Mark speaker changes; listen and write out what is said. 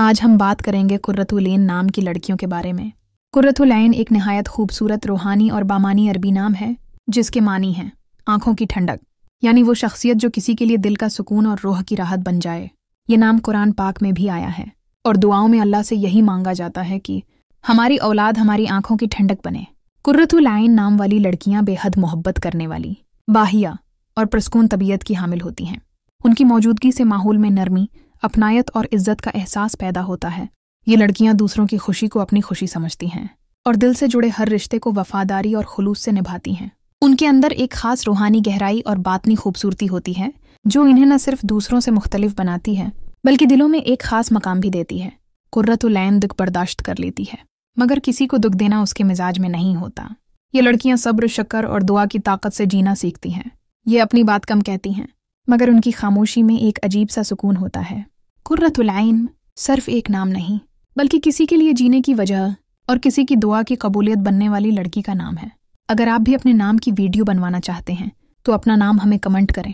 Speaker 1: آج ہم بات کریں گے قرۃ العین نام کی لڑکیوں کے بارے میں۔ قرۃ العین ایک نہایت خوبصورت روحانی اور بامانی عربی نام ہے جس کے معنی ہیں آنکھوں کی ٹھنڈک، یعنی وہ شخصیت جو کسی کے لیے دل کا سکون اور روح کی راحت بن جائے۔ یہ نام قرآن پاک میں بھی آیا ہے اور دعاؤں میں اللہ سے یہی مانگا جاتا ہے کہ ہماری اولاد ہماری آنکھوں کی ٹھنڈک بنے۔ قرۃ العین نام والی لڑکیاں بے حد محبت کرنے والی، باحیہ اور پرسکون طبیعت کی حامل ہوتی ہیں۔ ان کی موجودگی سے ماحول میں نرمی، اپنائیت اور عزت کا احساس پیدا ہوتا ہے۔ یہ لڑکیاں دوسروں کی خوشی کو اپنی خوشی سمجھتی ہیں اور دل سے جڑے ہر رشتے کو وفاداری اور خلوص سے نبھاتی ہیں۔ ان کے اندر ایک خاص روحانی گہرائی اور باطنی خوبصورتی ہوتی ہے جو انہیں نہ صرف دوسروں سے مختلف بناتی ہے بلکہ دلوں میں ایک خاص مقام بھی دیتی ہے۔ قرۃ العین دکھ برداشت کر لیتی ہے مگر کسی کو دکھ دینا اس کے مزاج میں نہیں ہوتا۔ یہ لڑکیاں صبر، شکر اور دعا کی طاقت سے جینا سیکھتی ہیں۔ یہ اپنی بات کم کہتی ہیں مگر ان کی خاموشی میں ایک عجیب سا سکون ہوتا ہے۔ قرۃ العین صرف ایک نام نہیں بلکہ کسی کے لیے جینے کی وجہ اور کسی کی دعا کی قبولیت بننے والی لڑکی کا نام ہے۔ اگر آپ بھی اپنے نام کی ویڈیو بنوانا چاہتے ہیں تو اپنا نام ہمیں کمنٹ کریں۔